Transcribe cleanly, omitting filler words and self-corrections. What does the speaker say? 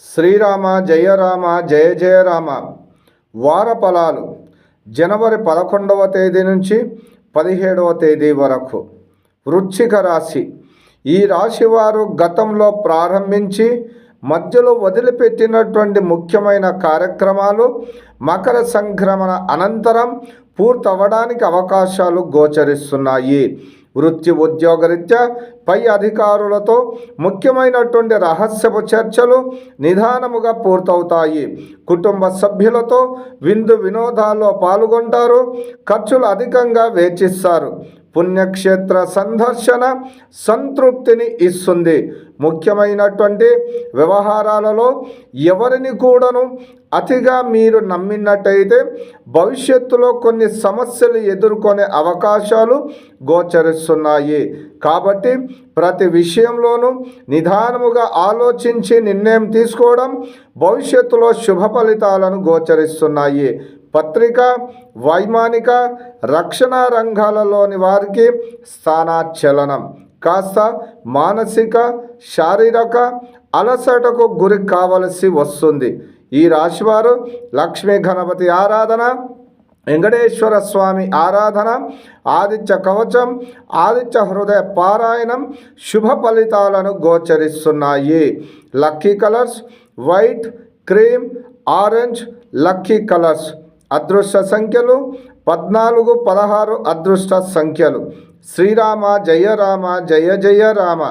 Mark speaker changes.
Speaker 1: శ్రీరామ జయ రామ జయ జయ రామ. వార ఫలాలు జనవరి 11వ తేదీ నుంచి 17వ తేదీ వరకు. వృశ్చిక రాశి. ఈ రాశి వారు గతంలో ప్రారంభించి మధ్యలో వదిలిపెట్టినటువంటి ముఖ్యమైన కార్యక్రమాలు మకర సంక్రమణ అనంతరం పూర్తవడానికి అవకాశాలు గోచరిస్తున్నాయి. వృత్తి ఉద్యోగరీత్యా పై అధికారులతో ముఖ్యమైనటువంటి రహస్యపు చర్చలు నిదానముగా పూర్తవుతాయి. కుటుంబ సభ్యులతో విందు వినోదాల్లో పాల్గొంటారు. ఖర్చులు అధికంగా వెచ్చిస్తారు. పుణ్యక్షేత్ర సందర్శన సంతృప్తిని ఇస్తుంది. ముఖ్యమైనటువంటి వ్యవహారాలలో ఎవరిని కూడాను అతిగా మీరు నమ్మినట్టయితే భవిష్యత్తులో కొన్ని సమస్యలు ఎదుర్కొనే అవకాశాలు గోచరిస్తున్నాయి. కాబట్టి ప్రతి విషయంలోనూ నిదానముగా ఆలోచించి నిర్ణయం తీసుకోవడం భవిష్యత్తులో శుభ ఫలితాలను గోచరిస్తున్నాయి. పత్రిక, వైమానిక, రక్షణ రంగాలలోని వారికి స్థానాచలనం కాస్త మానసిక శారీరక అలసటకు గురి కావలసి వస్తుంది. ఈ రాశివారు లక్ష్మీ గణపతి ఆరాధన, వెంకటేశ్వర స్వామి ఆరాధన, ఆదిత్య కవచం, ఆదిత్య హృదయ పారాయణం శుభ ఫలితాలను గోచరిస్తున్నాయి. Lucky colours white, cream, orange lucky colours. అదృష్ట సంఖ్యలు 14, 16 అదృష్ట సంఖ్యలు. శ్రీరామ జయ రామ జయ జయ రామ.